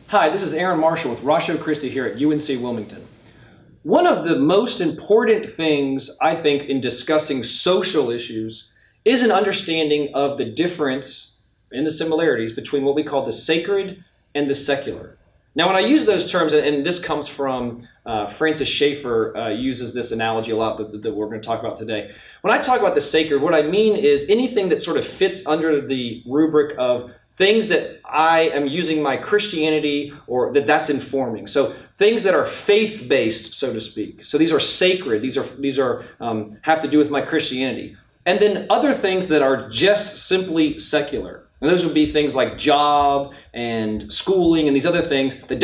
Hi, this is Aaron Marshall with Ratio Christi here at UNC Wilmington. One of the most important things, I think, in discussing social issues is an understanding of the difference and the similarities between what we call the sacred and the secular. Now, when I use those terms, and this comes from Francis Schaeffer uses this analogy a lot that we're going to talk about today. When I talk about the sacred, what I mean is anything that sort of fits under the rubric of things that I am using my Christianity or that's informing. So things that are faith-based, so to speak. So these are sacred. These are have to do with my Christianity. And then other things that are just simply secular. And those would be things like job and schooling and these other things that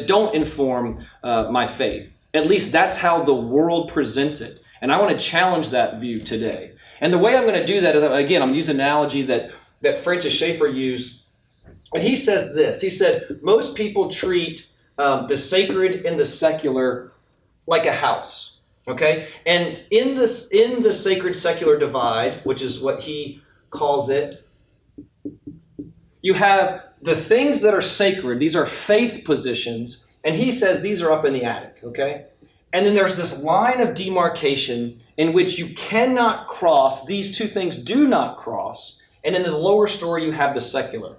don't inform my faith. At least that's how the world presents it. And I want to challenge that view today. And the way I'm going to do that is, again, I'm using an analogy that Francis Schaeffer used. And he says this. He said, most people treat the sacred and the secular like a house. Okay? And in the sacred-secular divide, which is what he calls it, you have the things that are sacred. These are faith positions. And he says these are up in the attic. Okay? And then there's this line of demarcation in which you cannot cross. These two things do not cross. And in the lower story, you have the secular.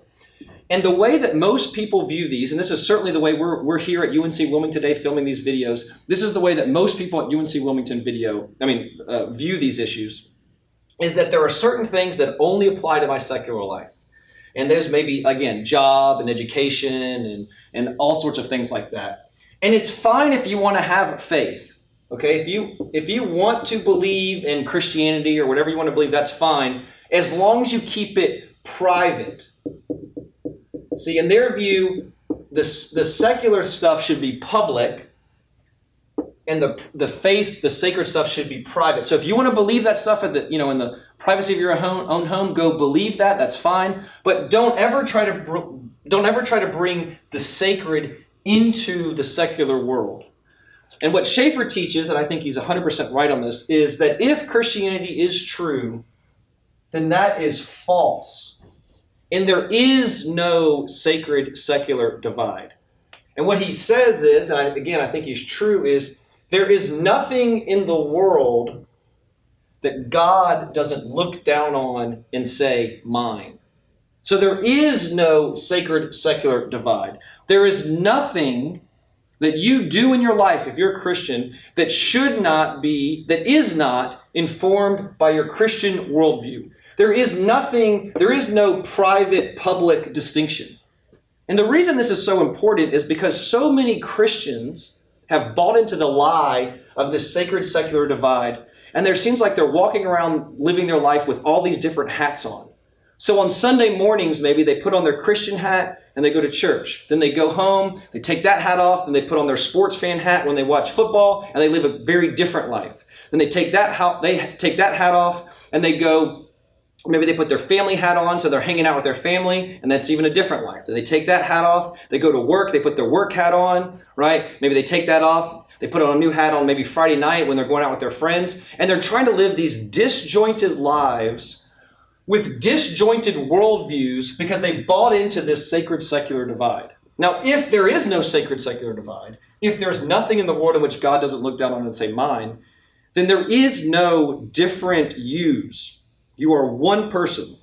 And the way that most people view these, and this is certainly the way we're here at UNC Wilmington today filming these videos, this is the way that most people at UNC Wilmington view these issues, is that there are certain things that only apply to my secular life. And those may be, again, job and education and all sorts of things like that. And it's fine if you want to have faith. Okay? If you want to believe in Christianity or whatever you want to believe, that's fine, as long as you keep it private. See, in their view, the secular stuff should be public, and the faith, the sacred stuff should be private. So if you want to believe that stuff in the privacy of your own home, go believe that. That's fine. But don't ever try to bring the sacred into the secular world. And what Schaeffer teaches, and I think he's 100% right on this, is that if Christianity is true, then that is false. And there is no sacred secular divide. And what he says is, and I think he's true, is there is nothing in the world that God doesn't look down on and say, mine. So there is no sacred secular divide. There is nothing that you do in your life, if you're a Christian, that is not informed by your Christian worldview. There is no private public distinction. And the reason this is so important is because so many Christians have bought into the lie of this sacred secular divide, and there seems like they're walking around living their life with all these different hats on. So on Sunday mornings, maybe they put on their Christian hat and they go to church. Then they go home, they take that hat off, and they put on their sports fan hat when they watch football, and they live a very different life. Then they take that hat off and they go. Maybe they put their family hat on, so they're hanging out with their family, and that's even a different life. Then they take that hat off, they go to work, they put their work hat on, right? Maybe they take that off, they put on a new hat on maybe Friday night when they're going out with their friends, and they're trying to live these disjointed lives with disjointed worldviews because they bought into this sacred secular divide. Now, if there is no sacred secular divide, if there's nothing in the world in which God doesn't look down on and say mine, then there is no different yous. You are one person.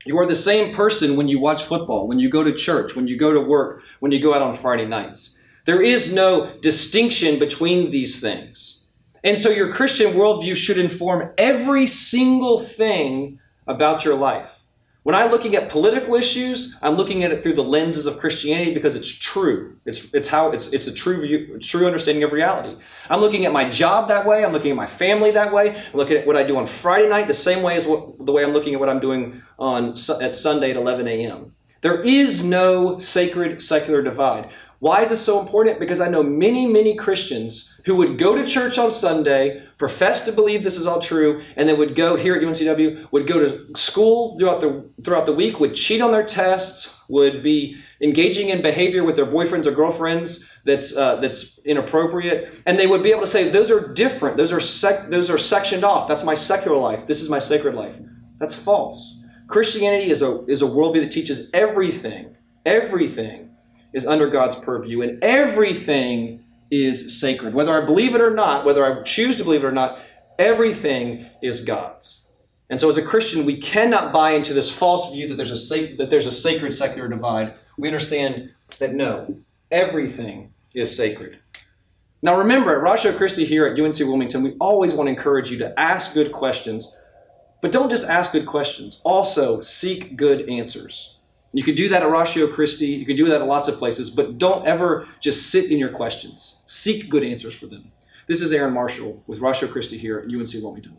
You are the same person when you watch football, when you go to church, when you go to work, when you go out on Friday nights. There is no distinction between these things. And so your Christian worldview should inform every single thing about your life. When I'm looking at political issues, I'm looking at it through the lenses of Christianity because it's true. It's a true view, true understanding of reality. I'm looking at my job that way. I'm looking at my family that way. I'm looking at what I do on Friday night the same way as the way I'm looking at what I'm doing at Sunday at 11 a.m. There is no sacred secular divide. Why is this so important? Because I know many, many Christians who would go to church on Sunday, profess to believe this is all true, and then would go here at UNCW, would go to school throughout the week, would cheat on their tests, would be engaging in behavior with their boyfriends or girlfriends that's inappropriate, and they would be able to say those are different. Those are sectioned off. That's my secular life. This is my sacred life. That's false. Christianity is a worldview that teaches everything is under God's purview, and everything is sacred. Whether I believe it or not, whether I choose to believe it or not, everything is God's. And so as a Christian, we cannot buy into this false view that there's a sacred secular divide. We understand that no, everything is sacred. Now remember, at Ratio Christi here at UNC Wilmington, we always want to encourage you to ask good questions, but don't just ask good questions. Also, seek good answers. You can do that at Ratio Christi, you can do that at lots of places, but don't ever just sit in your questions. Seek good answers for them. This is Aaron Marshall with Ratio Christi here at UNC Wilmington.